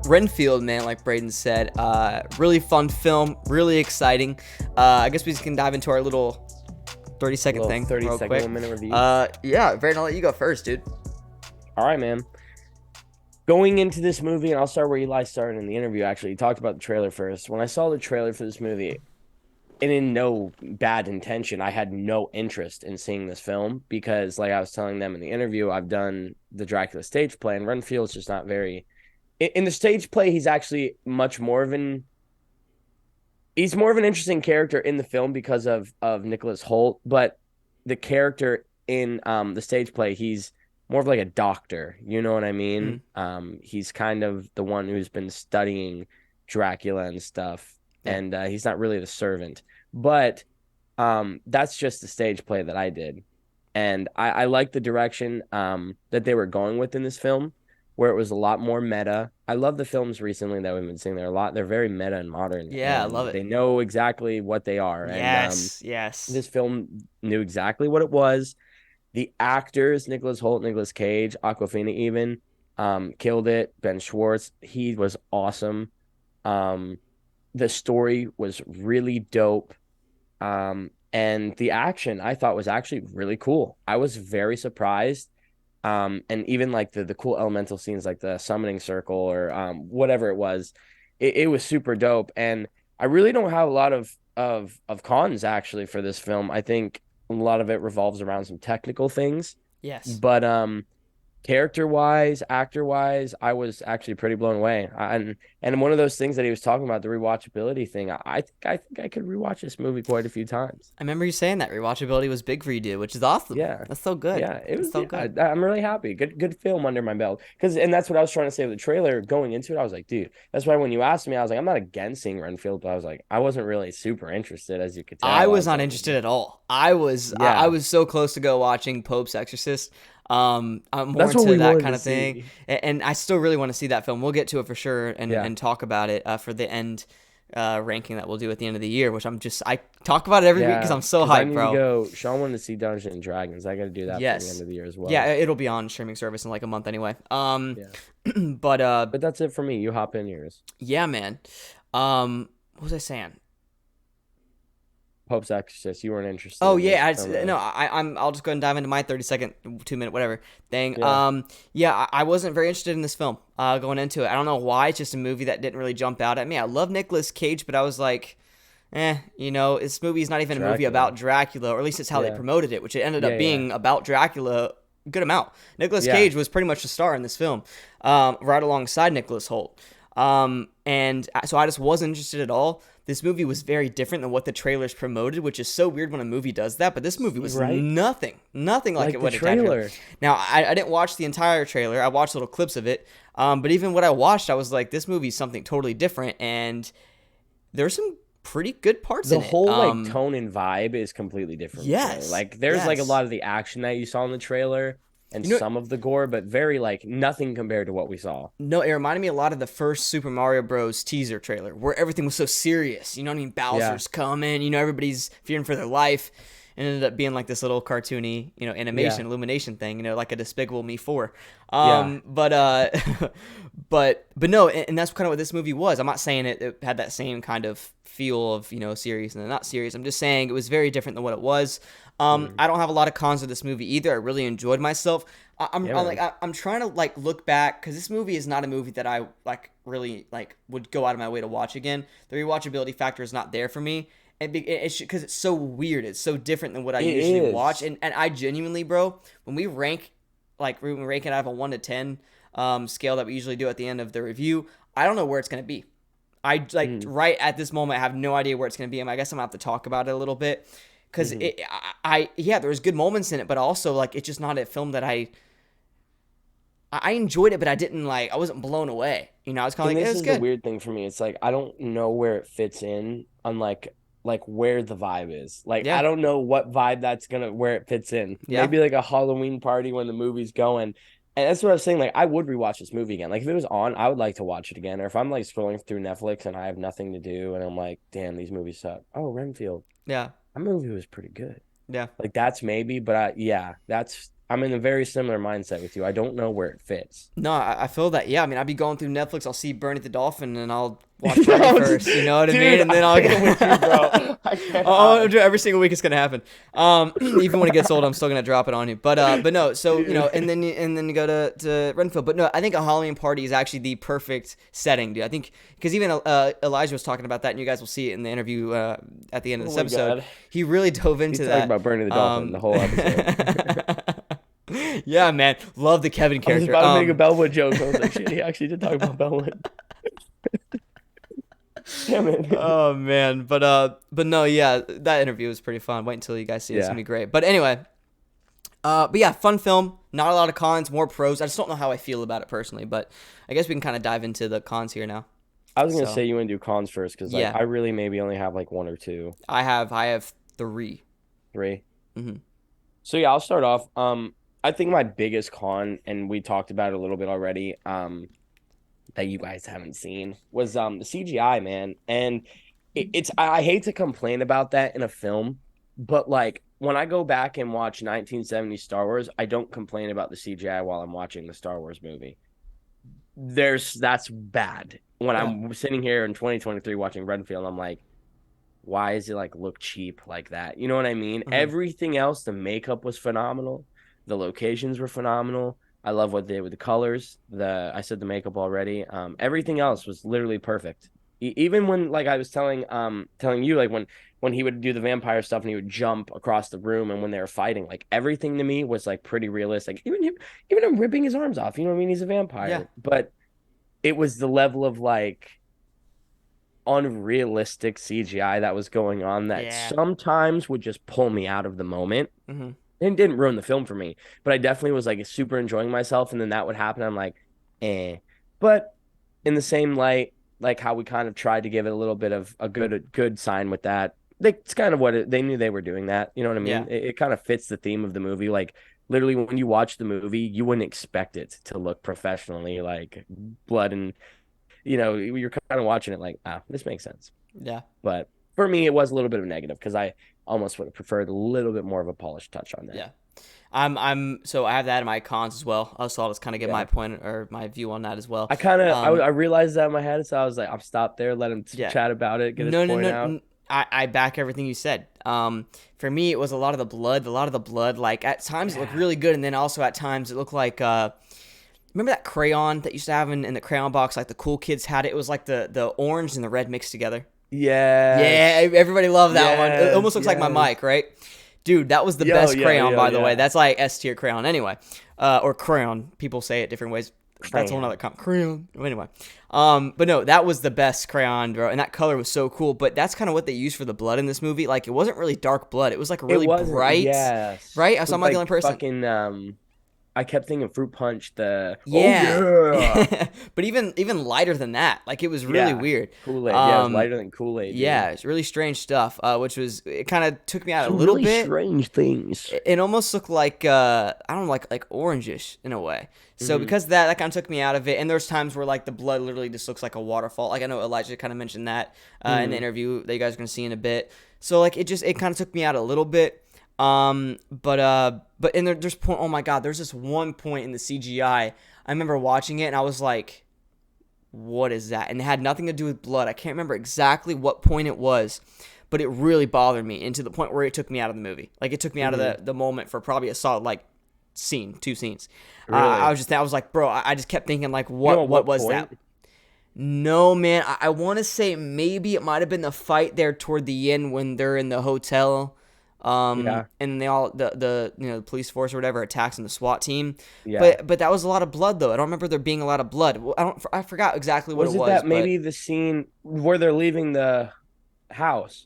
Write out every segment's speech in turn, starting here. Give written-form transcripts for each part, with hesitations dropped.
Renfield, man, like Brayden said, really fun film, really exciting. I guess we can dive into our little 30-second thing 30-second, quick. 1 minute review. Yeah, Brayden, I'll let you go first, dude. All right, man. Going into this movie, and I'll start where Eli started in the interview, actually. He talked about the trailer first. When I saw the trailer for this movie, and in no bad intention, I had no interest in seeing this film because, like I was telling them in the interview, I've done the Dracula stage play, and Renfield's just not very... In the stage play, he's actually much more of an... He's more of an interesting character in the film because of Nicholas Hoult, but the character in the stage play, he's more of like a doctor. You know what I mean? He's kind of the one who's been studying Dracula and stuff, and he's not really the servant. But that's just the stage play that I did. And I like the direction that they were going with in this film, where it was a lot more meta. I love the films recently that we've been seeing. They're very meta and modern. Yeah, and I love it. They know exactly what they are. Yes, and yes. This film knew exactly what it was. The actors, Nicholas Hoult, Nicolas Cage, Awkwafina even, killed it. Ben Schwartz, he was awesome. The story was really dope. And the action I thought was actually really cool. I was very surprised. And even like the cool elemental scenes, like the summoning circle or whatever it was, it was super dope. And I really don't have a lot of cons actually for this film. I think a lot of it revolves around some technical things. Yes. But character-wise, actor-wise, I was actually pretty blown away. And one of those things that he was talking about, the rewatchability thing, I think I could rewatch this movie quite a few times. I remember you saying that rewatchability was big for you, dude, which is awesome. Yeah, that's so good. Yeah, it was so good. I'm really happy. Good film under my belt. And that's what I was trying to say with the trailer going into it. I was like, dude, that's why when you asked me, I was like, I'm not against seeing Renfield, but I was like, I wasn't really super interested, as you could tell. I was not interested at all. I was so close to go watching Pope's Exorcist. I'm more into that kind of thing, and I still really want to see that film. We'll get to it for sure and talk about it for the end ranking that we'll do at the end of the year, which I talk about it every week because I'm so hyped, bro. Sean wanted to see Dungeons and Dragons. I got to do that for the end of the year as well. Yeah, it'll be on streaming service in like a month anyway. But that's it for me. You hop in yours. Yeah, man. What was I saying? Pope's Exorcist. You weren't interested. Oh yeah, I'll just go and dive into my 30-second, 2-minute, whatever thing. Yeah. I wasn't very interested in this film going into it. I don't know why. It's just a movie that didn't really jump out at me. I love Nicolas Cage, but I was like, this movie is not even a movie about Dracula, or at least it's how they promoted it, which it ended up being about Dracula a good amount. Nicolas Cage was pretty much the star in this film, right alongside Nicholas Hoult. And so I just wasn't interested at all. This movie was very different than what the trailers promoted, which is so weird when a movie does that. But this movie was nothing like it would have trailer. Now, I didn't watch the entire trailer. I watched little clips of it. But even what I watched, I was like, this movie is something totally different. And there's some pretty good parts in it. The whole tone and vibe is completely different. Yes. There's a lot of the action that you saw in the trailer. And some of the gore, but very nothing compared to what we saw. No, it reminded me a lot of the first Super Mario Bros. Teaser trailer, where everything was so serious. You know what I mean? Bowser's coming. Everybody's fearing for their life. And it ended up being like this little cartoony, animation, illumination thing. Like a Despicable Me 4. But no, and that's kind of what this movie was. I'm not saying it had that same kind of feel of serious and not serious. I'm just saying it was very different than what it was. I don't have a lot of cons of this movie either. I really enjoyed myself. I'm trying to look back, because this movie is not a movie that I really would go out of my way to watch again. The rewatchability factor is not there for me, and because it's so weird. It's so different than what I usually watch. And I genuinely, bro, when we rank it out of a 1 to 10 scale that we usually do at the end of the review, I don't know where it's gonna be. I right at this moment I have no idea where it's gonna be. I guess I'm gonna have to talk about it a little bit. Because there was good moments in it, but also it's just not a film that I enjoyed it, but I didn't I wasn't blown away. I was kind of like, it was good. This is the weird thing for me. It's I don't know where it fits in on where the vibe is. I don't know what vibe where it fits in. Yeah. Maybe a Halloween party when the movie's going. And that's what I was saying. I would rewatch this movie again. If it was on, I would like to watch it again. Or if I'm scrolling through Netflix and I have nothing to do and I'm like, damn, these movies suck. Oh, Renfield. Yeah. That movie was pretty good. Yeah. Like that's maybe, but yeah, that's I'm in a very similar mindset with you. I don't know where it fits. No, I feel that. Yeah, I mean, I'd be going through Netflix. I'll see Bernie the Dolphin, and I'll watch Bernie No, first. You know what I mean? dude, And then I I'll am with you, bro. go. I Oh, cannot. every single week it's gonna happen. Even when it gets old, I'm still gonna drop it on you. But no. So you know, Dude. and then you go to Renfield. But no, I think a Halloween party is actually the perfect setting, dude. I think because even Elijah was talking about that, and you guys will see it in the interview at the end of Oh this my episode. god. He really dove He's into talking that. about Bernie the Dolphin Um, the whole episode. yeah, man, love the Kevin I was character. about to make a Bellwood joke. I was like, shit, he actually did talk about Bellwood. Damn it. Oh man, but no, yeah, that interview was pretty fun. Wait until you guys see it. It's gonna Yeah. be great. But anyway, but yeah, fun film. Not a lot of cons, more pros. I just don't know how I feel about it personally, but I guess we can kind of dive into the cons here now. I was gonna So say you want to do cons first because like yeah, I really maybe only have like one or two, I have three. three. Hmm. So yeah, I'll start off. I think my biggest con, and we talked about it a little bit already, that you guys haven't seen was the CGI, man. And it's I hate to complain about that in a film, but like when I go back and watch 1970s Star Wars, I don't complain about the CGI while I'm watching the Star Wars movie. That's bad. When Yeah. I'm sitting here in 2023 watching Renfield, I'm like, why is it like look cheap like that? You know what I mean? Hmm. Everything else, the makeup was phenomenal. The locations were phenomenal. I love what they did with the colors. I said the makeup already. Everything else was literally perfect. Even when like I was telling you like when he would do the vampire stuff and he would jump across the room and when they were fighting, like everything to me was like pretty realistic. Even him ripping his arms off. You know what I mean? He's a Yeah. vampire, but it was the level of like unrealistic CGI that was going on that Yeah. sometimes would just pull me out of the moment. Hmm. It didn't ruin the film for me, but I definitely was like super enjoying myself. And then that would happen. I'm like, eh. But in the same light, like how we kind of tried to give it a little bit of a good sign with that. It's kind of they knew they were doing that. You know what I Yeah. mean? It kind of fits the theme of the movie. Like literally, when you watch the movie, you wouldn't expect it to look professionally like blood and you're kind of watching it like, this makes sense. Yeah. But for me, it was a little bit of a negative because I almost would have preferred a little bit more of a polished touch on that. Yeah. So I have that in my cons as well. So I'll just kind of get my Yeah. point or my view on that as well. I kind of I, Um, I realized that in my head, so I was like, I'll stop there, let him yeah. chat about it, get his No, no, point no. out. I back everything you said. For me, it was a lot of the blood. A lot of the blood, like at times it looked Yeah. really good, and then also at times it looked like. Remember that crayon that used to have in the crayon box? Like the cool kids had it. It was like the orange and the red mixed together. Yeah, Yes. everybody loved that one. It Yes. almost looks like my Yes. mic, right? Dude, that was the Yo, best yo, crayon, yo, by the way. yeah. That's like S tier crayon, anyway, or crayon. People say it different ways. That's a whole Crayon. nother crayon. Anyway, but no, that was the best crayon, bro, and that color was so cool. But that's kind of what they used for the blood in this movie. Like it wasn't really dark blood. It was like a It really wasn't. bright, Yes. right? So With I'm not the only like person. fucking I kept thinking Fruit Punch. Oh Yeah, yeah. but even lighter than that. Like it was really Yeah. weird. Kool-Aid. Yeah, it was Um, lighter than Kool-Aid, yeah, dude. it's really strange stuff. Which was it kind of took me out a Some little really bit. strange things. It almost looked like I don't know, like orangish in a way. So Hmm. because of that kind of took me out of it. And there's times where like the blood literally just looks like a waterfall. Like I know Elijah kind of mentioned that in the Hmm. interview that you guys are gonna see in a bit. So like it kind of took me out a little bit. But there's point. Oh my God, there's this one point in the CGI. I remember watching it and I was like, what is that? And it had nothing to do with blood. I can't remember exactly what point it was, but it really bothered me, and to the point where it took me out of the movie. Like it took me out of the moment for probably a solid like two scenes. Really? I was like, bro, I just kept thinking like, You know what what was point? that? No, man, I want to say maybe it might have been the fight there toward the end when they're in the hotel. Yeah. And they all the police force or whatever attacks on the SWAT team, Yeah. but that was a lot of blood though. I don't remember there being a lot of blood. Well, I forgot exactly what Was it it was, that but maybe the scene where they're leaving the house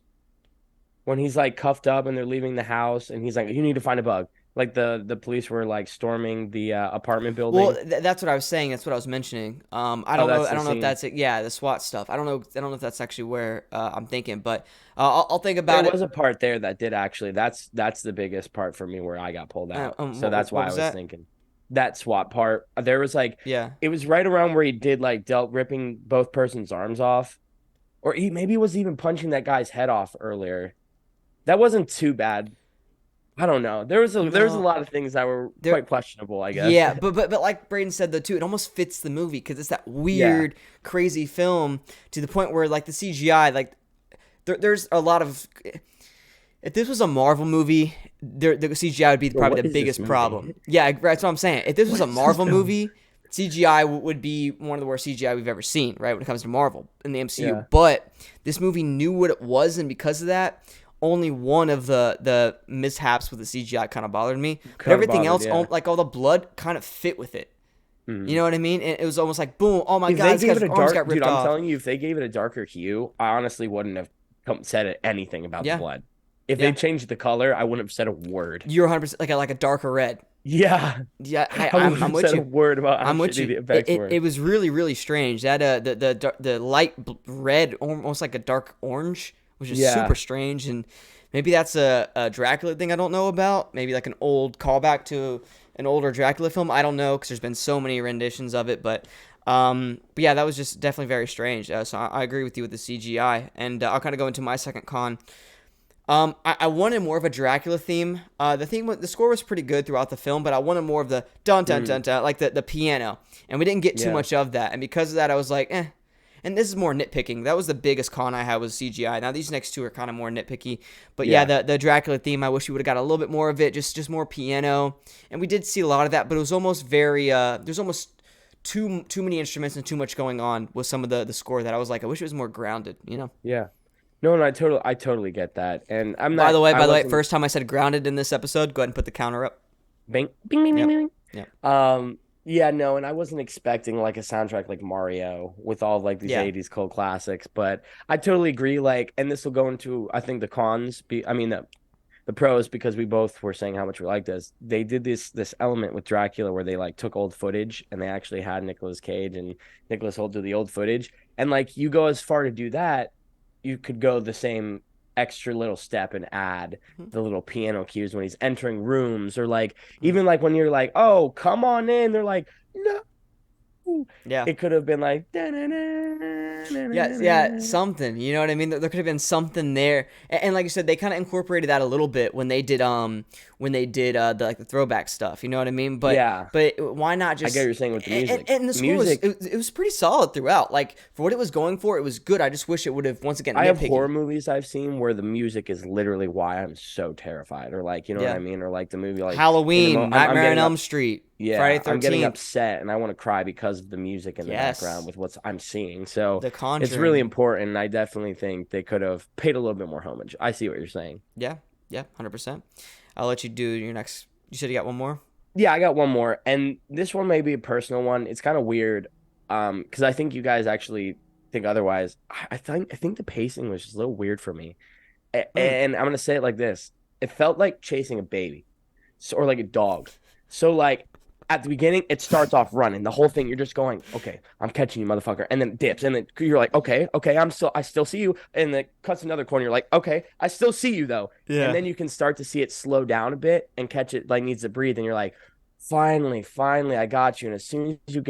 when he's like cuffed up and they're leaving the house and he's like, you need to find a bug. Like the police were like storming the apartment well, building. that's what I was saying. That's what I was mentioning. I Oh, don't know. that's I the don't know if scene. that's it. Yeah, the SWAT stuff. I don't know. I don't know if that's actually where I'm thinking, but I'll think There about it. was a part there that did actually. That's the biggest part for me where I got pulled out. So that's What why I was was that? thinking that SWAT part. There was like Yeah. it was right around where he did like dealt ripping both persons' arms off, or he maybe was even punching that guy's head off earlier. That wasn't too bad. I don't know. There was a No, lot of things that were there. quite questionable, I guess. Yeah, but like Brayden said though too, it almost fits the movie because it's that Yeah. weird, crazy film to the point where like the CGI, like there's a lot of. If this was a Marvel movie, the CGI would be Bro, probably what the is this biggest movie? problem. Yeah, that's what I'm saying. If this was What a is this Marvel film? movie, CGI would be one of the worst CGI we've ever seen, right? When it comes to Marvel in the MCU. Yeah. But this movie knew what it was, and because of that, only one of the mishaps with the CGI kind of bothered me. But Kind of everything bothered, else, yeah. like all the blood, kind of fit with it. You Mhm. know what I mean? And it was almost like, boom, oh my If god, they this gave guy's it a arms dark, got dude, ripped I'm off. telling you, if they gave it a darker hue, I honestly wouldn't have said anything about the Yeah, blood. If they yeah. changed the color, I wouldn't have said a word. You're 100% like a darker red. Yeah, Yeah, I wouldn't I'm have with said a you. word about how I'm with shitty you. the It, effects it, were. it was really really strange. That the light red, almost like a dark orange, which is super Yeah, strange. And maybe that's a Dracula thing I don't know about. Maybe like an old callback to an older Dracula film. I don't know because there's been so many renditions of it. But yeah, that was just definitely very strange. So I agree with you with the CGI, and I'll kind of go into my second con. I wanted more of a Dracula theme. The score was pretty good throughout the film, but I wanted more of the dun dun dun mm, dun, like the piano, and we didn't get too yeah, much of that. And because of that, I was like, eh. And this is more nitpicking. That was the biggest con I had was CGI. Now these next two are kind of more nitpicky, but yeah, yeah. the Dracula theme, I wish we would have got a little bit more of it, just more piano, and we did see a lot of that, but it was almost very there's almost too many instruments and too much going on with some of the score that I was like, I wish it was more grounded, you know. Yeah. No, no, I totally get that. And I By the way, wasn't first time I said grounded in this episode, go ahead and put the counter up. bing, bing, bing, bing, Yep. bing. Yep. Yeah, no, and I wasn't expecting like a soundtrack like Mario with all like these Yeah. 80s cult classics, but I totally agree. Like, and this will go into I think the cons I mean the pros because we both were saying how much we liked this. They did this element with Dracula where they like took old footage and they actually had Nicolas Cage and Nicolas Hoult do the old footage. And like you go as far to do that, you could go the same extra little step and add Mhm. the little piano cues when he's entering rooms or like even like when you're like, oh, come on in, they're like, no. Yeah. It could have been like Yeah, yeah, something. You know what I mean? There could have been something there, and like you said, they kind of incorporated that a little bit when they did the throwback stuff. You know what I mean? yeah. But why not I get just what you're saying with the music. and the score was Music, it was pretty solid throughout. Like for what it was going for, it was good. I just wish it would have once again I have horror nitpicky. movies I've seen where the music is literally why I'm so terrified, or like, you know what I Yeah, mean, or like the movie, like in the Halloween, I'm Nightmare on getting Elm up, Street, Friday yeah, I'm getting 13th. upset and I want to cry because of the music in the background Yes, with what's I'm seeing. So The it's really Conjuring. important. And I definitely think they could have paid a little bit more homage. I see what you're saying. Yeah, yeah, 100%. I'll let you do your next. You said you got one more. Yeah, I got one more, and this one may be a personal one. It's kind of weird, because I think you guys actually think otherwise. I think the pacing was just a little weird for me. Mm. And I'm gonna say it like this: it felt like chasing a baby, so, or like a dog. So like at the beginning, it starts off running. The whole thing, you're just going, okay, I'm catching you, motherfucker, and then it dips, and then you're like, okay, okay, I still see you, and then it cuts another corner. You're like, okay, I still see you though, and Yeah. then you can start to see it slow down a bit and catch it like needs to breathe, and you're like, finally, finally, I got you. And as soon as you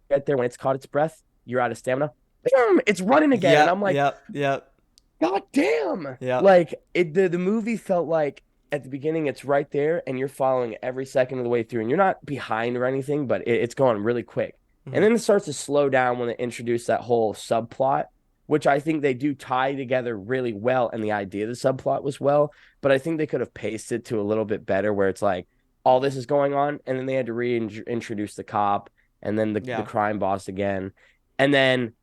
get there, when it's caught its breath, you're out of stamina. Bam, it's running again, and I'm Yep. like, Yep. Yep. God damn. Yep. Like the movie felt like at the beginning it's right there and you're following every second of the way through and you're not behind or anything, but it's going really quick. And Mhm. then it starts to slow down when they introduce that whole subplot, which I think they do tie together really well. And the idea of the subplot was well, but I think they could have paced it to a little bit better where it's like all this is going on. And then they had to reintroduce the cop and then the Yeah. crime boss again. And then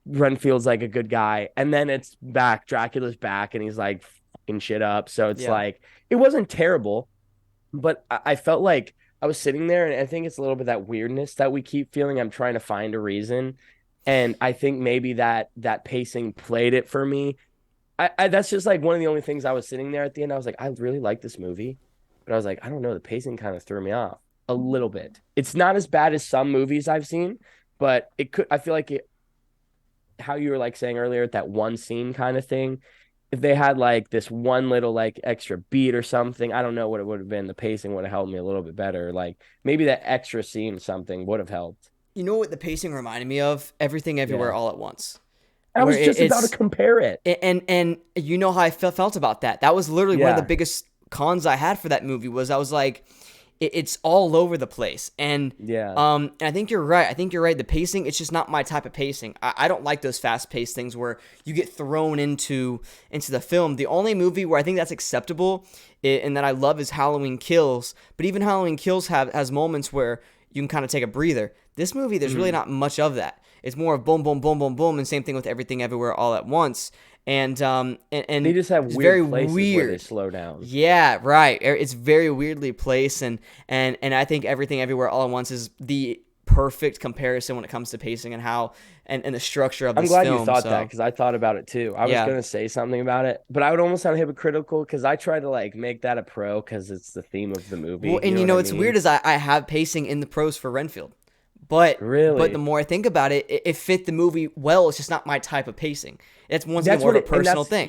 Renfield's like a good guy, and then it's back. Dracula's back, and he's like fucking shit up. So it's Yeah. like it wasn't terrible, but I felt like I was sitting there, and I think it's a little bit that weirdness that we keep feeling. I'm trying to find a reason, and I think maybe that pacing played it for me. That's just like one of the only things I was sitting there at the end. I was like, I really like this movie, but I was like, I don't know. The pacing kind of threw me off a little bit. It's not as bad as some movies I've seen, but it could. I feel like it how you were like saying earlier, that one scene kind of thing. If they had like this one little like extra beat or something, I don't know what it would have been. The pacing would have helped me a little bit better. Like maybe that extra scene something would have helped. You know what the pacing reminded me of? Everything Everywhere Yeah. All at Once. I Where was just about to it's compare it. and you know how I felt about that. That was literally one of the Yeah. biggest cons I had for that movie was I was like, it's all over the place. And I think you're right. I think you're right. The pacing, it's just not my type of pacing. I don't like those fast-paced things where you get thrown into the film. The only movie where I think that's acceptable and that I love is Halloween Kills. But even Halloween Kills has moments where you can kind of take a breather. This movie, there's really not much of that. It's more of boom, boom, boom, boom, boom, and same thing with Everything Everywhere All at Once. And they just have weird places where they slow down. Yeah, right. It's very weirdly placed, and I think Everything Everywhere All at Once is the perfect comparison when it comes to pacing and how and the structure of this film. I'm glad you thought that, because I thought about it too. I was gonna say something about it, but I would almost sound hypocritical because I try to like make that a pro because it's the theme of the movie. Well, and what's weird is I have pacing in the pros for Renfield. But the more I think about it, it fit the movie well. It's just not my type of pacing. It's more of a personal thing.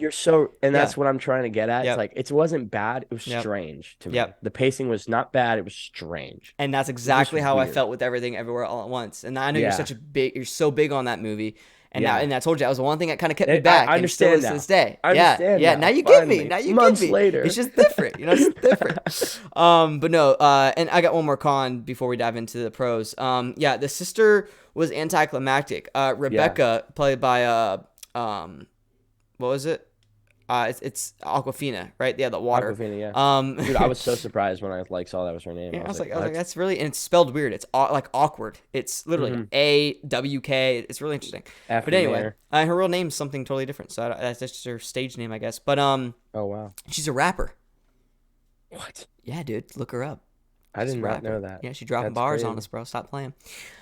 That's what I'm trying to get at. It's like, it wasn't bad. It was strange to me. The pacing was not bad. It was strange. And that's exactly how I felt with Everything Everywhere All at Once. And I know you're so big on that movie. And now, and I told you, that was the one thing that kind of kept me back. I understand to this day. I understand. Yeah. Now you get me. Now you Months get me. later. It's just different. It's different. But no. And I got one more con before we dive into the pros. The sister was anticlimactic. Rebecca, played by what was it? It's Aquafina, right? Yeah, the water. Aquafina, yeah. Dude, I was so surprised when I saw that was her name. Yeah, I was like, that's really, and it's spelled weird. It's like awkward. It's literally AWK. It's really interesting. But anyway, her real name's something totally different. So that's just her stage name, I guess. But oh wow, she's a rapper. What? Yeah, dude, look her up. I did not know that. Yeah, she's dropping bars on us, bro. Stop playing.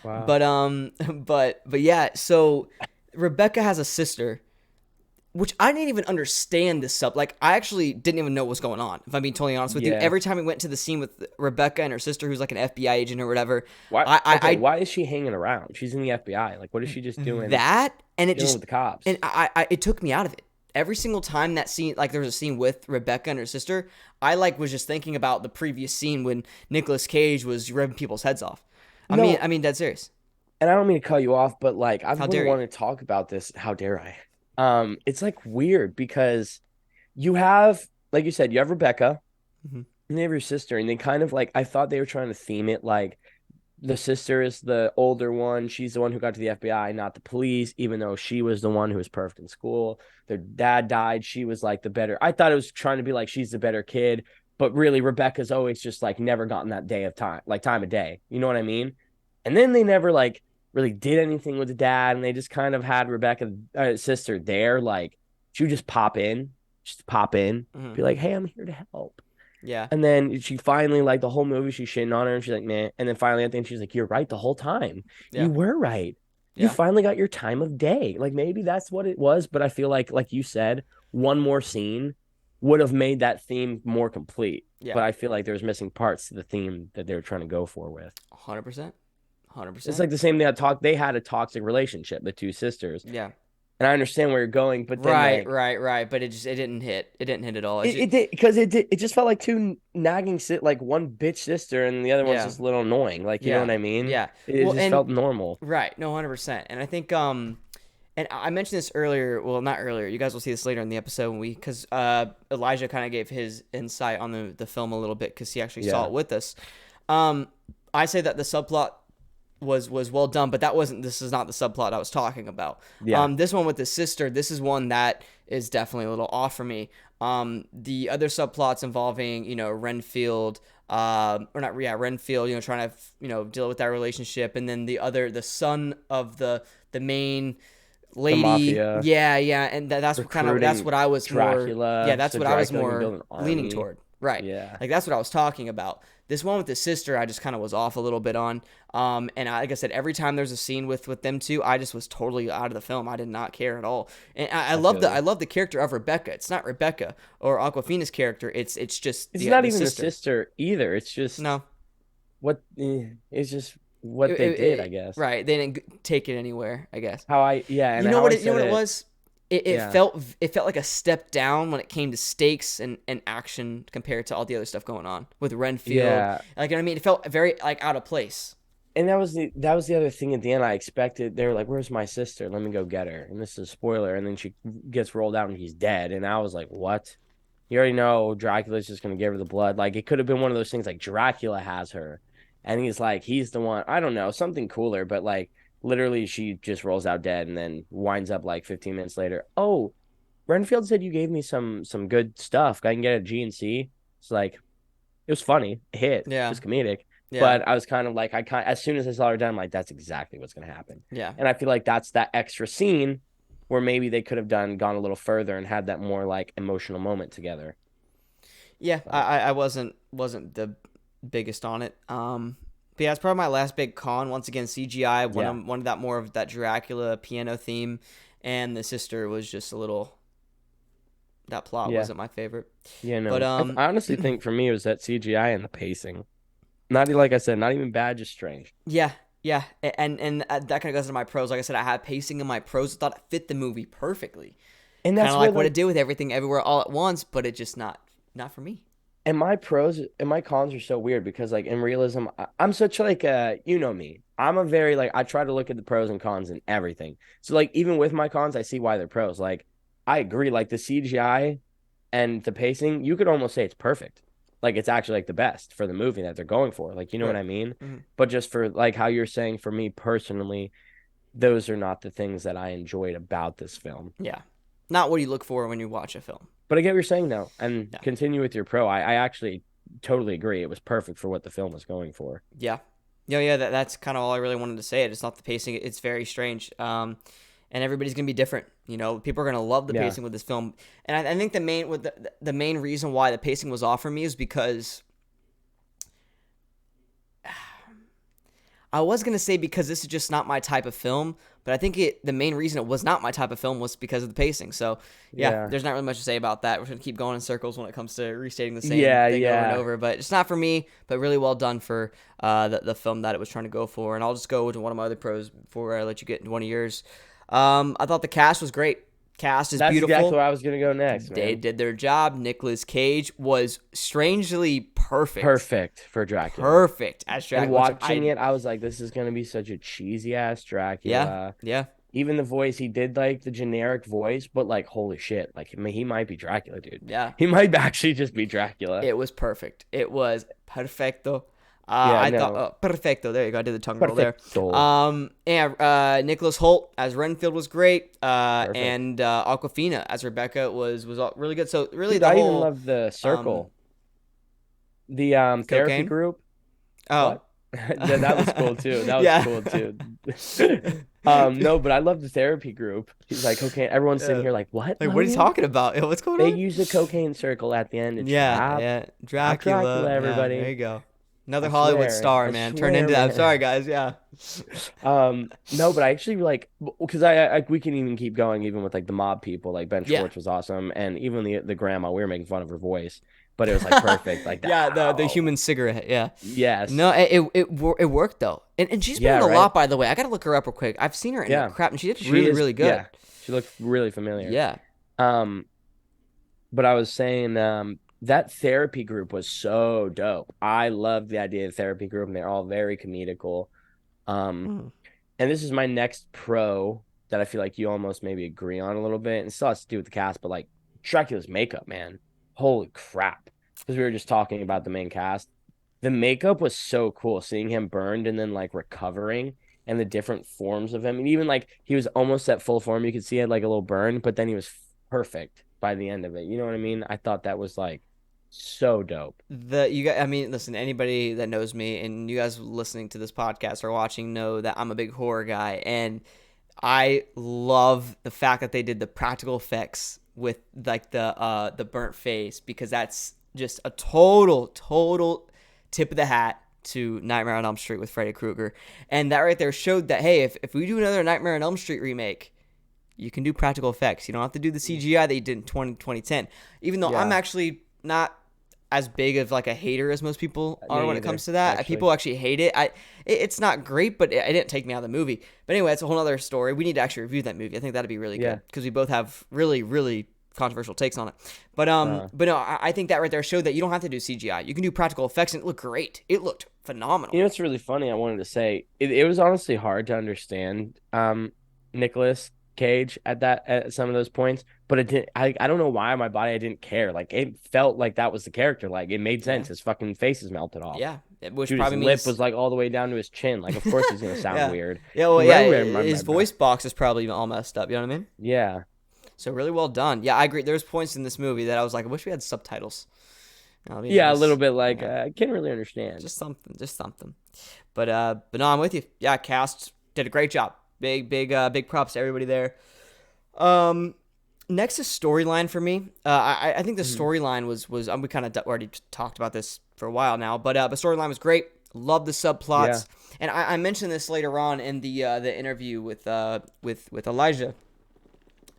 Wow. But yeah. So Rebecca has a sister, which I didn't even understand this sub. Like, I actually didn't even know what was going on, if I'm being totally honest with you. Every time we went to the scene with Rebecca and her sister, who's like an FBI agent or whatever. Why is she hanging around? She's in the FBI. Like, what is she just doing? That, and it just, with the cops. And it took me out of it. Every single time that scene, like there was a scene with Rebecca and her sister, I like was just thinking about the previous scene when Nicolas Cage was ripping people's heads off. I mean, dead serious. And I don't mean to cut you off, but like, I really want to talk about this. How dare I? It's like weird because you have, like you said, you have Rebecca and you have your sister, and they kind of like, I thought they were trying to theme it like the sister is the older one. She's the one who got to the FBI, not the police, even though she was the one who was perfect in school. Their dad died. She was like the better. I thought it was trying to be like she's the better kid, but really Rebecca's always just like never gotten that day of time, like time of day. You know what I mean? And then they never like really did anything with the dad, and they just kind of had Rebecca's sister there. Like, she would just pop in, be like, hey, I'm here to help. Yeah. And then she finally, like, the whole movie, she's shitting on her, and she's like, man. And then finally, I think she's like, you're right the whole time. Yeah. You were right. You finally got your time of day. Like, maybe that's what it was, but I feel like you said, one more scene would have made that theme more complete. Yeah. But I feel like there's missing parts to the theme that they were trying to go for with. 100%. 100%. It's like the same thing they had a toxic relationship, the two sisters. Yeah. And I understand where you're going, but then right. But it didn't hit. It didn't hit at all. It did, because it just felt like two nagging like one bitch sister and the other one's just a little annoying. Like, you know what I mean? Yeah. It just felt normal. Right. No, 100%. And I think and I mentioned this earlier. Well, not earlier. You guys will see this later in the episode because Elijah kind of gave his insight on the film a little bit because he actually saw it with us. I say that the subplot was well done, but this is not the subplot I was talking about. Yeah. This one with the sister, this is one that is definitely a little off for me. The other subplots involving, Renfield, Renfield, trying to, deal with that relationship. And then the son of the main lady. The yeah. And that's what I was Dracula, more, that's what I was more leaning toward. Right. Yeah. Like, that's what I was talking about. This one with the sister, I just kind of was off a little bit on. And like I said, every time there's a scene with them two, I just was totally out of the film. I did not care at all. And I love the character of Rebecca. It's not Rebecca or Aquafina's character. It's just not even the sister either. It's just it's just what they did, I guess. Right. They didn't take it anywhere, I guess. And you know what it was? It felt like a step down when it came to stakes and action compared to all the other stuff going on with Renfield. Yeah. Like, I mean, it felt very like out of place. And that was the other thing at the end. I expected, they were like, where's my sister? Let me go get her. And this is a spoiler. And then she gets rolled out and he's dead. And I was like, what? You already know Dracula's just gonna give her the blood. Like it could have been one of those things like Dracula has her, and he's the one. I don't know, something cooler, but like literally she just rolls out dead and then winds up like 15 minutes later. Oh, Renfield said you gave me some good stuff. I can get a GNC. It's like it was funny. It hit. It Yeah. was comedic. Yeah. But I was kind of like as soon as I saw her done, I'm like, that's exactly what's gonna happen. Yeah. And I feel like that's that extra scene where maybe they could have gone a little further and had that more like emotional moment together. Yeah. I wasn't the biggest on it. But yeah, it's probably my last big con. Once again, CGI. Wanted that more of that Dracula piano theme, and the sister was just a little. That plot wasn't my favorite. Yeah, no. But I honestly think for me it was that CGI and the pacing. Not like I said, not even bad, just strange. yeah, yeah, and that kind of goes into my pros. Like I said, I had pacing in my pros. I thought it fit the movie perfectly. And Kind that's of where like what it did with Everything Everywhere All at Once, but it just not for me. and my pros and my cons are so weird because like in realism, I'm such like you know me. I'm a very like I try to look at the pros and cons and everything. So like even with my cons, I see why they're pros. Like I agree, like the CGI and the pacing, you could almost say it's perfect. Like it's actually like the best for the movie that they're going for. Like you know what Right. I mean? Hmm. But just for like how you're saying for me personally, those are not the things that I enjoyed about this film. Yeah, not what you look for when you watch a film. But I get what you're saying though, and Yeah, continue with your pro. I actually totally agree. It was perfect for what the film was going for. yeah, yeah. That's kind of all I really wanted to say. It's not the pacing. It's very strange. And everybody's gonna be different. You know, people are gonna love the Yeah. pacing with this film, and I think the main reason why the pacing was off for me is because I was gonna say because this is just not my type of film, but I think the main reason it was not my type of film was because of the pacing. So yeah, Yeah. there's not really much to say about that. We're gonna keep going in circles when it comes to restating the same Yeah, thing over and yeah. over. But it's not for me. But really well done for the film that it was trying to go for. And I'll just go to one of my other pros before I let you get into one of yours. I thought the cast was great. Cast is That's beautiful. exactly where I was gonna go next, They man. did their job. Nicolas Cage was strangely perfect. Perfect for Dracula. Perfect as Dracula. And watching it, I was like, this is gonna be such a cheesy ass Yeah, Dracula. yeah. Even the voice, he did like the generic voice, but like, holy shit, like he might be Dracula, dude. Yeah. He might actually just be Dracula. It was perfect. It was perfecto. Yeah, I no. thought perfecto. There you go. I did the tongue roll there. Perfecto. And Nicholas Holt as Renfield was great. Perfect. And Aquafina as Rebecca was really good. So really, Dude, the I whole even love the circle, the therapy cocaine. group. Oh, What? That was cool too. That was yeah. cool too. No, but I love the therapy group. He's like cocaine. Everyone's sitting here like, what? Like, what are you Logan? talking about? What's going They on? use the cocaine circle at the end. It's Yeah, yeah. Dracula. Dracula, Yeah, everybody. there you go. Another I Hollywood swear. star, I man. Turn swear, into that. I'm man. sorry, guys. Yeah. No, but I actually like because I we can even keep going even with like the mob people. Like Ben Yeah. Schwartz was awesome, and even the grandma. We were making fun of her voice, but it was like perfect. Like Yeah, the ow. human cigarette. Yeah. Yes. No, it worked though, and she's been Yeah, in a right? lot, by the way. I gotta look her up real quick. I've seen her in Yeah. crap, and she did She really is- really good. Yeah, she looked really familiar. Yeah, Um, but I was saying that therapy group was so dope. I love the idea of therapy group, and they're all very comedical. Um, Mm. and this is my next pro that I feel like you almost maybe agree on a little bit, and it still has to do with the cast, but like Dracula's makeup, man, holy crap! Because we were just talking about the main cast, the makeup was so cool. Seeing him burned and then like recovering, and the different forms of him, and even like he was almost at full form. You could see he had like a little burn, but then he was perfect by the end of it. You know what I mean? I thought that was like so dope. I mean, listen, anybody that knows me and you guys listening to this podcast or watching know that I'm a big horror guy, and I love the fact that they did the practical effects with like the burnt face, because that's just a total tip of the hat to Nightmare on Elm Street with Freddy Krueger. And that right there showed that, hey, if we do another Nightmare on Elm Street remake, you can do practical effects. You don't have to do the CGI that you did in 2010. Even though I'm Yeah. actually not as big of like a hater as most people are Me when it either, comes to that. actually. People actually hate it. It's not great, but it didn't take me out of the movie. But anyway, it's a whole other story. We need to actually review that movie. I think that'd be really Yeah. good because we both have really controversial takes on it. But Uh. but no, I think that right there showed that you don't have to do CGI. You can do practical effects, and it looked great. It looked phenomenal. You know what's really funny? I wanted to say it was honestly hard to understand Nicolas Cage at some of those points, but it didn't. I don't know why my body I didn't care. Like it felt like that was the character. Like it made Yeah. sense. His fucking face is melted off. Yeah. Which Dude, his probably lip means was like all the way down to his chin. Like, of course he's gonna sound yeah. weird. Yeah, well, yeah, his Remember. voice box is probably all messed up, you know what I mean? Yeah. So really well done. Yeah, I agree. There's points in this movie that I was like, I wish we had subtitles. That'd be Yeah, a little nice. bit like Yeah. I can't really understand. Just something. But no, I'm with you. Yeah, cast did a great job. Big props to everybody there. Um, Next is storyline for me. I think the Mhm. storyline was we kind of already talked about this for a while now, but the storyline was great. Love the Yeah. subplots, and I mentioned this later on in the interview with Elijah.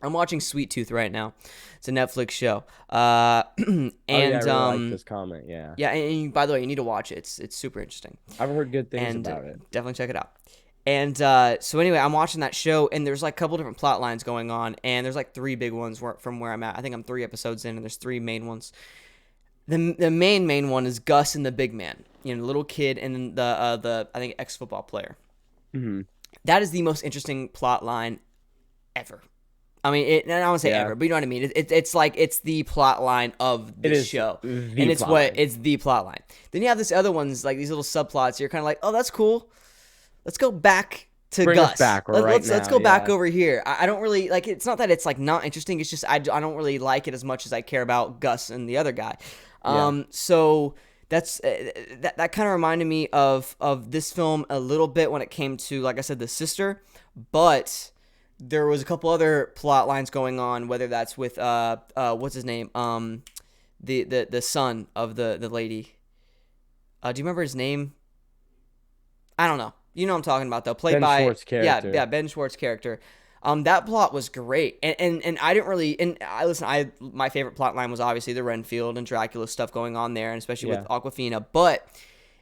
I'm watching Sweet Tooth right now. It's a Netflix show. Oh yeah, I And really like this comment. Yeah. yeah, by the way, you need to watch it. It's super interesting, I've heard good things and about it. definitely check it out. And so anyway, I'm watching that show, and there's like a couple different plot lines going on, and there's like three big ones from where I'm at. I think I'm 3 episodes in, and there's three main ones. The main one is Gus and the big man, you know, the little kid, and then the I think ex-football player. Hmm. That is the most interesting plot line ever. I mean, I don't want to say Yeah. ever, but you know what I mean. It's like it's the plot line of It the is show, the and it's plot what line. it's the plot line. Then you have this other ones like these little subplots. You're kind of like, oh, that's cool. Let's go back to Bring us Gus. back right Let's now, go back yeah. over here. I don't really like. It's not that it's like not interesting. It's just I don't really like it as much as I care about Gus and the other guy. Yeah. So that's that kind of reminded me of this film a little bit when it came to, like I said, the sister, but there was a couple other plot lines going on, whether that's with what's his name, the son of the lady. Do you remember his name? I don't know. You know what I'm talking about though. Played Ben by Schwartz character. yeah, Ben Schwartz character. That plot was great, and I didn't really. And I listen. My favorite plot line was obviously the Renfield and Dracula stuff going on there, and especially with Yeah. Aquafina. But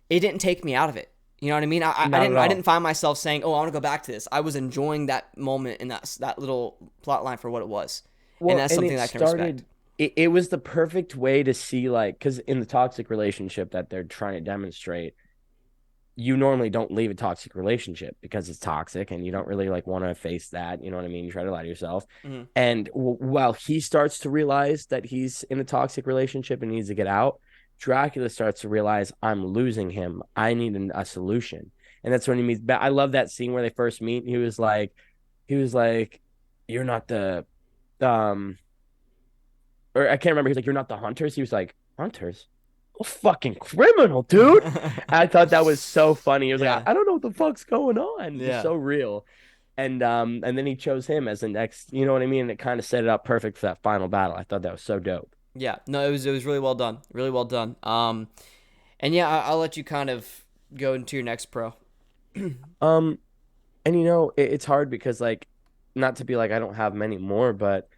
it didn't take me out of it. You know what I mean? I Not didn't. at I all. didn't find myself saying, "Oh, I want to go back to this." I was enjoying that moment and that little plot line for what it was, and that's something that I can respect. It was the perfect way to see, like, because in the toxic relationship that they're trying to demonstrate, you normally don't leave a toxic relationship because it's toxic and you don't really like want to face that. You know what I mean? You try to lie to yourself. Mm-hmm. And while he starts to realize that he's in a toxic relationship and needs to get out, Dracula starts to realize I'm losing him. I need a solution. And that's when he meets. I love that scene where they first meet. He was like, you're not the, um, or I can't remember. He was like, you're not the hunters. He was like, hunters? Oh, fucking criminal, dude. I thought that was so funny. He was Yeah. like, I don't know what the fuck's going on. It's Yeah. so real. And then he chose him as the next, you know what I mean? And it kind of set it up perfect for that final battle. I thought that was so dope. Yeah, no, it was really well done, really well done. And yeah, I'll let you kind of go into your next pro. Um, and you know, it's hard because like, not to be like I don't have many more, but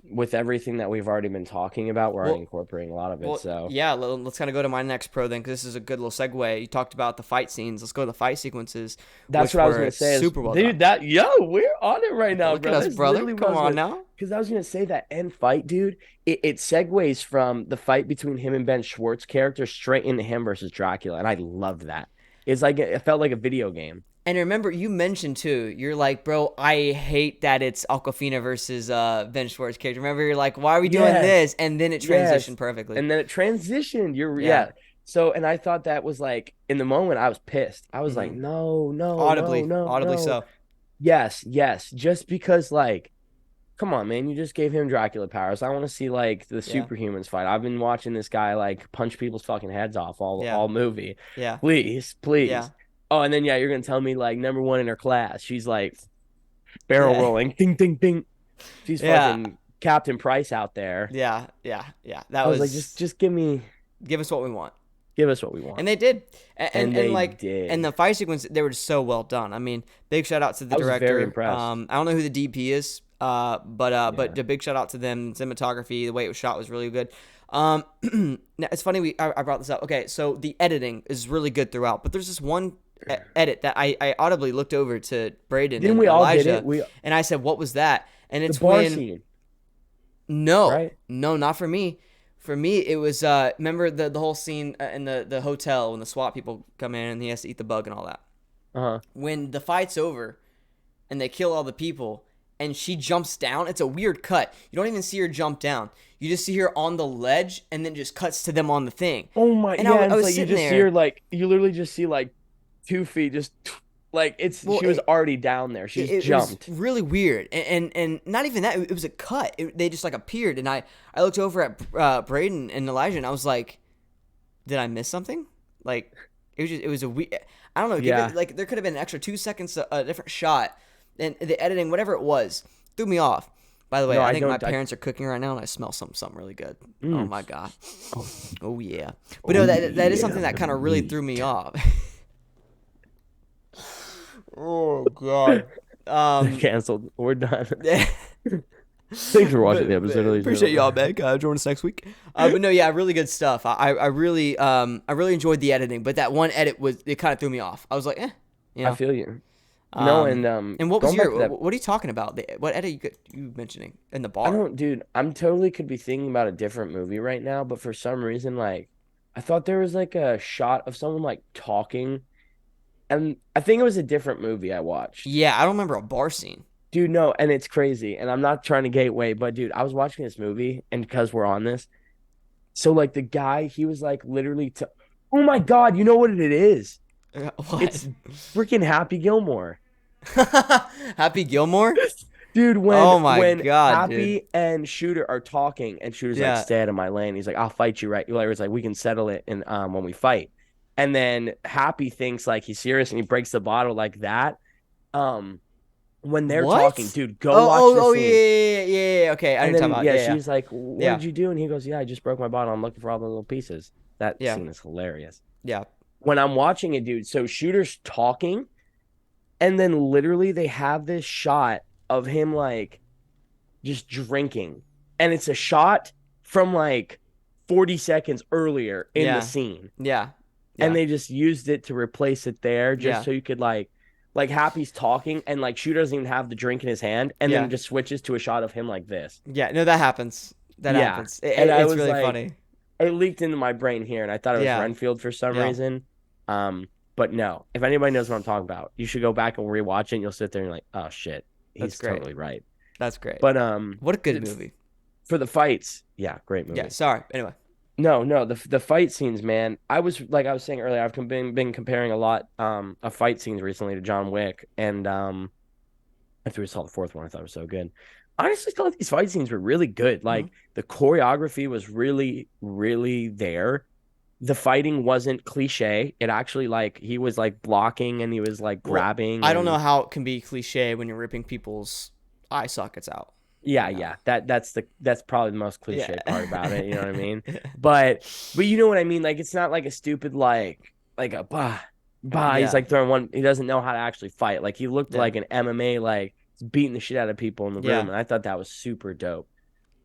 with everything that we've already been talking about, we're already Well, incorporating a lot of it. well, So yeah, let's kind of go to my next pro then, because this is a good little segue. You talked about the fight scenes. Let's go to the fight sequences, that's which what I was were gonna say. super well Dude, done. we're on it right now, Look at bro. us, That's brother. literally what I Come was on gonna, now. because I was gonna say that end fight, dude. It segues from the fight between him and Ben Schwartz character straight into him versus Dracula, and I loved that. It's like it felt like a video game. And remember, you mentioned too, you're like, bro, I hate that it's Aquafina versus Ben Schwartz character. Remember, you're like, why are we doing Yes, this? And then it yes. transitioned perfectly. And then it transitioned. Yeah. Yeah. So, and I thought that was like in the moment I was pissed. I was like, Hmm. no, no, no, no, Audibly no. so. Yes, yes. Just because like, come on, man, you just gave him Dracula powers. I want to see like the Yeah. superhumans fight. I've been watching this guy like punch people's fucking heads off Yeah. all movie. Yeah. Please, Yeah. please. Oh, and then yeah, you're gonna tell me like number one in her class. She's like barrel Yeah. rolling, ding, ding, ding. She's Yeah. fucking Captain Price out there. Yeah. Yeah. Yeah. That I was was like, just give us what we want. give us what we want. And they did. And they like did. and the fight sequence, they were just so well done. I mean, big shout out to the I was director. very impressed. I don't know who the DP is, but a big shout out to them. Cinematography, the way it was shot was really good. Now, it's funny I brought this up. Okay, so the editing is really good throughout, but there's this one edit that I audibly looked over to Brayden Didn't and we all Elijah, get it? and I said, "What was that?" And The it's bar when scene, no, right? no, not for me. For me, it was remember the whole scene in the hotel when the SWAT people come in and he has to eat the bug and all that. Uh-huh. When the fight's over and they kill all the people and she jumps down. It's a weird cut. You don't even see her jump down. You just see her on the ledge, and then just cuts to them on the thing. Oh my, And yeah, I it's was like you sitting just see there. her like you literally just see like 2 feet just like Well, she was already down there. She just it was jumped. really weird, and not even that. It was a cut. They just like appeared, and I looked over at Brayden and Elijah, and I was like, did I miss something? Like it was a weird. I don't know. Give Yeah. it like there could have been an extra 2 seconds, a different shot, and the editing, whatever it was, threw me off. By the way, No, I I think my don't. parents are cooking right now, and I smell something really good. Oh Mm. my god. Oh, Oh yeah. But no, that is something that kind of really threw me off. Oh god. Canceled. We're done. Yeah. Thanks for watching the episode. Ladies and Appreciate y'all, gentlemen. man. Join us next week. But no, yeah, really good stuff. I really enjoyed the editing, but that one edit it kind of threw me off. I was like, you I know. feel you. No, And what was going back to that, what are you talking about? What edit you mentioning in the I bar? don't, dude. I'm totally could be thinking about a different movie right now, but for some reason, like, I thought there was like a shot of someone like talking, and I think it was a different movie I watched. Yeah, I don't remember a bar scene. Dude, no, and it's crazy, and I'm not trying to gateway, but dude, I was watching this movie, and because we're on this, so like the guy, he was like literally, oh my God, you know what it is? What? It's freaking Happy Gilmore. Happy Gilmore? Dude, when Oh my when god, dude. Happy and Shooter are talking, and Shooter's like, Yeah. "Stay out of my lane." He's like, "I'll fight you, right?" Larry's like, "We can settle it, and when we fight." And then Happy thinks like he's serious, and he breaks the bottle like that. Um, when they're talking, What? dude, go watch the Yeah, scene. yeah. Okay, I know And what you're talking then about. yeah, Yeah, yeah, she's like, "What yeah, did you do?" And he goes, "Yeah, I just broke my bottle. I'm looking for all the little pieces." That yeah, scene is hilarious. yeah. When I'm watching it, dude, so Shooter's talking, and then literally they have this shot of him like just drinking. And it's a shot from like 40 seconds earlier in the Yeah, scene. yeah, And yeah, they just used it to replace it there just yeah, so you could like Happy's talking and like Shooter doesn't even have the drink in his hand and then it yeah, just switches to a shot of him like this. yeah. No, that happens. That Yeah. happens. And I It's was really like, funny. it leaked into my brain here and I thought it was Yeah, Renfield for some yeah. reason. But no, if anybody knows what I'm talking about, you should go back and rewatch it and you'll sit there and you're like, oh shit, That's he's great. totally right. That's great. But What a good movie. for the fights, yeah, great Yeah. movie. Sorry. Anyway. No, the fight scenes, man. I was like I was saying earlier, I've been comparing a lot of fight scenes recently to John Wick, and after we saw the fourth one, I thought it was so good. Honestly, thought these fight scenes were really good. Mhm. Like the choreography was really, really there. The fighting wasn't cliche. It actually like he was like blocking and he was like Well, grabbing I don't know and how it can be cliche when you're ripping people's eye sockets out. yeah, You know? yeah. That's probably the most cliche Yeah. part about it. You know what I mean? But you know what I mean? Like it's not like a stupid like a bah. He's Yeah. like throwing one. He doesn't know how to actually fight. Like he looked Yeah. like an MMA like beating the shit out of people in the room, Yeah. and I thought that was super dope.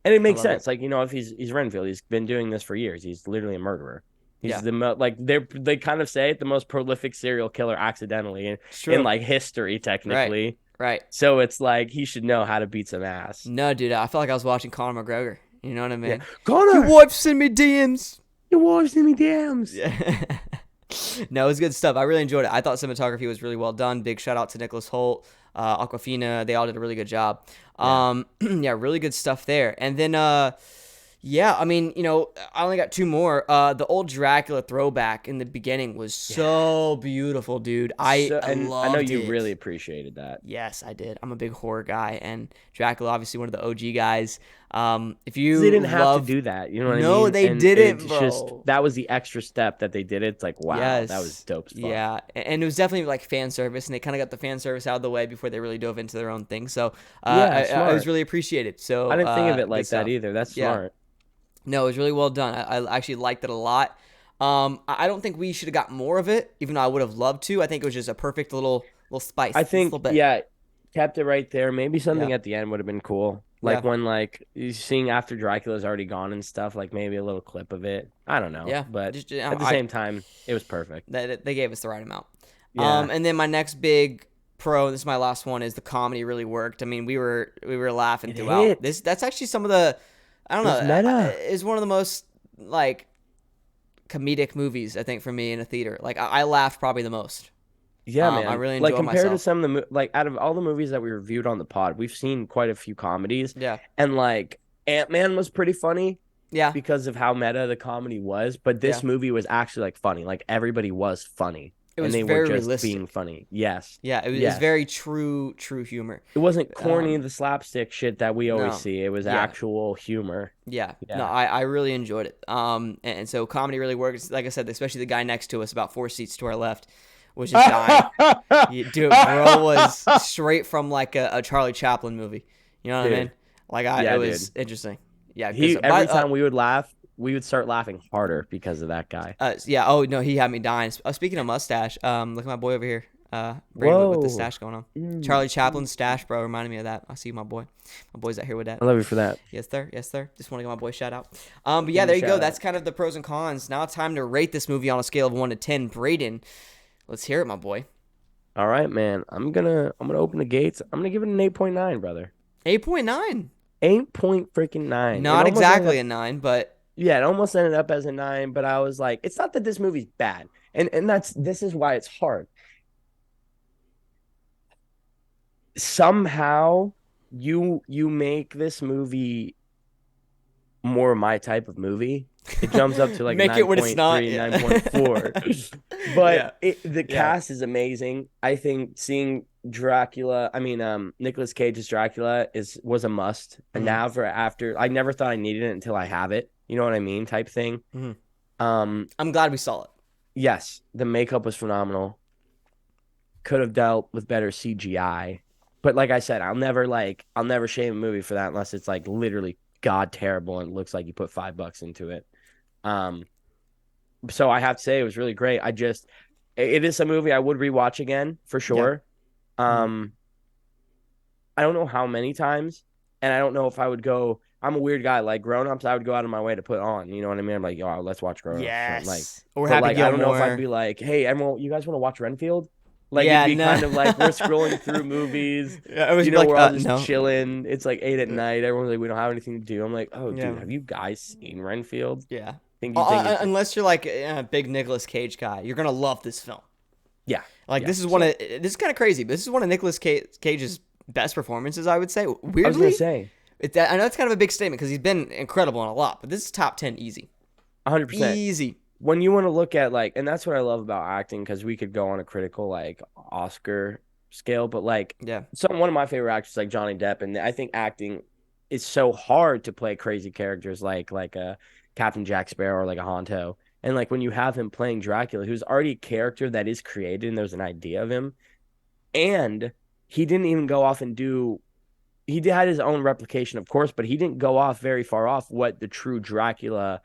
And it I makes love it. sense. Like you know, if he's Renfield, he's been doing this for years. He's literally a murderer. He's Yeah. like they kind of say it, the most prolific serial killer accidentally It's in true. like history technically. Right. So it's like he should know how to beat some ass. No, dude, I felt like I was watching Conor McGregor. You know what I Yeah, mean? Your Connor, wife sent me DMs. your wife's in me DMs. Yeah. No, it was good stuff. I really enjoyed it. I thought cinematography was really well done. Big shout out to Nicholas Holt, Aquafina. They all did a really good job. Yeah. Yeah, really good stuff there. And then, yeah, I mean, you know, I only got two more. The old Dracula throwback in the beginning was so beautiful, dude. I And I know loved you it. really appreciated that. Yes, I did. I'm a big horror guy, and Dracula, obviously one of the OG guys. If 'Cause you they didn't have love, to do that. You know what I no, mean? they And didn't, it's just bro. that was the extra step that they did. It's like, wow, Yes, that was dope as fuck. yeah, and it was definitely like fan service, and they kind of got the fan service out of the way before they really dove into their own thing. So Yeah, I was smart. really appreciated. So I didn't think of it good like that stuff. either. That's Yeah, smart. no, it was really well done. I actually liked it a lot. I don't think we should have got more of it, even though I would have loved to. I think it was just a perfect little spice, I just a little think, bit. yeah, kept it right there. Maybe something Yeah, at the end would have been cool. yeah, Like when like you seeing after Dracula's already gone and stuff, like maybe a little clip of it. I don't know. yeah. But Just at the same time, it was perfect. they gave us the right amount. Yeah. And then my next big pro, this is my last one, is the comedy really worked. I mean, we were laughing It throughout. hit. That's actually some of the, I don't It was know, meta. is one of the most like comedic movies I think for me in a theater. Like I laughed probably the most. Yeah, I man. really Like enjoy compared to myself. some of the like out of all the movies that we reviewed on the pod, we've seen quite a few comedies, Yeah, and like Ant-Man was pretty funny yeah, because of how meta the comedy was, but yeah. this movie was actually like funny. Like everybody was funny, It and was they were very just being realistic. funny. Yes, Yeah, it's yes. very true humor. It wasn't corny, Um, the slapstick shit that we always no, see. It was yeah, actual humor. yeah. No, Yeah. I really enjoyed it. And so comedy really works. Like I said, especially the guy next to us, about 4 seats to our left, was just dying. Dude, bro was straight from like a Charlie Chaplin movie. You know what I mean? Dude. Like it Yeah, dude. was interesting. Yeah, because He every time we would laugh, we would start laughing harder because of that guy. yeah. Oh no, he had me dying. Speaking of mustache, look at my boy over here, Brayden with the Whoa. stash going on. Mm, Charlie mm. Chaplin's stash, bro, reminded me of that. I see my boy. My boy's out here with that. I love you for that. Yes, sir. Yes, sir. Just want to give my boy a shout out. But Give yeah, him a there you go. shout That's out. kind of the pros and cons. Now it's time to rate this movie on a scale of 1 to 10. Brayden, let's hear it, my boy. All right, man. I'm gonna open the gates. I'm gonna give it an 8.9, brother. 8.9. 8 point freaking 9. It Not almost ended exactly up a 9, but yeah, it almost ended up as a 9, but I was like, it's not that this movie's bad. And this is why it's hard. Somehow you make this movie more my type of movie. It jumps up to like a make it what it's not. 9.3, Yeah. 9.4. Yeah. But the Yeah. cast is amazing. I think seeing Dracula, I mean, Nicolas Cage's Dracula was a must. And Mhm. now for after, I never thought I needed it until I have it. You know what I mean? Type thing. Mhm. Um, I'm glad we saw it. yes, the makeup was phenomenal. Could have dealt with better CGI. But like I said, I'll never shame a movie for that unless it's like literally god terrible and it looks like you put $5 into it. Um, so I have to say it was really great. It is a movie I would rewatch again for Yeah. sure. Mhm. Um, I don't know how many times, and I don't know if I would go. I'm a weird guy. Like Grown Ups, I would go out of my way to put on. You know what I mean? I'm like, yo, let's watch Grown Ups. Like, Yes. Or but Happy like, I don't know if I'd Gilmore. be like, hey, everyone, you guys want to watch Renfield? Like, it'd Yeah, be no. kind of like we're scrolling through movies. Yeah, it was You know, like, we're all just no. chilling. It's like 8 at night. Everyone's like, we don't have anything to do. I'm like, oh, Yeah. dude, have you guys seen Renfield? Yeah. You think it's Unless you're like a big Nicolas Cage guy, you're gonna love this film. yeah, Like yeah. this is kind of crazy, but this is one of Nicolas Cage's best performances, I would say. I was gonna Weirdly, say I know it's kind of a big statement because he's been incredible in a lot, but this is top 10 easy. 100%. Easy. When you want to look at like, and that's what I love about acting because we could go on a critical like Oscar scale, but like, Yeah. one of my favorite actors like Johnny Depp, and I think acting is so hard to play crazy characters like a Captain Jack Sparrow or like a Honto, and like when you have him playing Dracula, who's already a character that is created and there's an idea of him, and he didn't even go off and do. Had his own replication, of course, but he didn't go off very far off what the true Dracula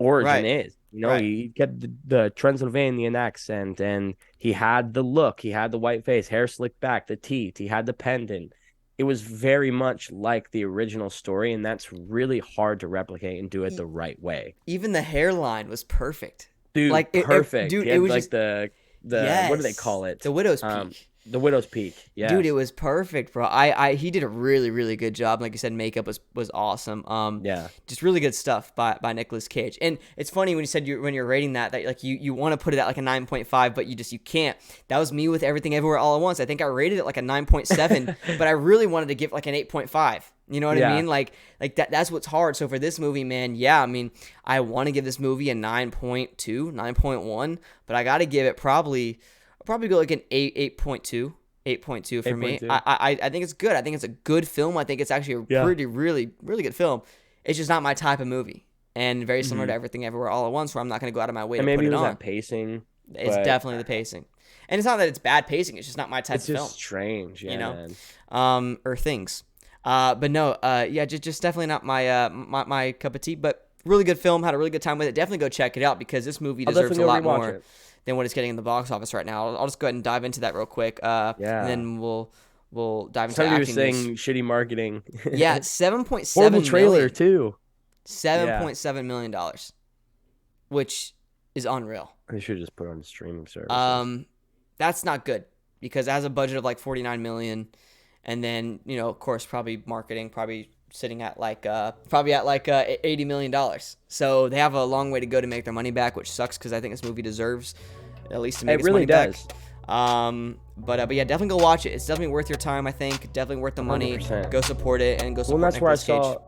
origin Right. is. You know, Right. he kept the Transylvanian accent and he had the look, he had the white face, hair slicked back, the teeth, he had the pendant. It was very much like the original story, and that's really hard to replicate and do it the right way. Even the hairline was perfect. Dude, Like perfect. dude, He it had was like just the yes. what do they call it? The widow's peak. The widow's peak. Yeah. Dude, it was perfect, bro. He did a really good job. Like you said, makeup was awesome. Yeah. Just really good stuff by Nicolas Cage. And it's funny when you said when you're rating that like you want to put it at like a 9.5, but you can't. That was me with Everything Everywhere All at Once. I think I rated it like a 9.7, but I really wanted to give like an 8.5. You know what I mean? Like that's what's hard. So for this movie, man, yeah, I mean, I want to give this movie a 9.2, 9.1, but I got to give it probably go like an 8.2. 8.2 for me. 8.2. I think it's good. I think it's a good film. I think it's actually a pretty, really good film. It's just not my type of movie. And very similar to Everything Everywhere All at Once, where I'm not going to go out of my way to put it on. Maybe it was that pacing. It's definitely the pacing. And it's not that it's bad pacing. It's just not my type of film. It's just strange, yeah, you know? man. Or things. But no, yeah, just definitely not my cup of tea. But really good film. Had a really good time with it. Definitely go check it out because this movie deserves a lot more than what it's getting in the box office right now. I'll just go ahead and dive into that real quick. And then we'll dive into Somebody was acting saying news. shitty marketing. Yeah, 7.7 horrible trailer million. too. $7.7 million, which is unreal. They should just put it on the streaming service. That's not good because it has a budget of like 49 million, and then of course probably marketing sitting at like $80 million. So they have a long way to go to make their money back, which sucks because I think this movie deserves at least to make its money back. But yeah, definitely go watch it. It's definitely worth your time. I think definitely worth the money. 100%. Go support it and go Well, support and that's where I Nicolas Cage. saw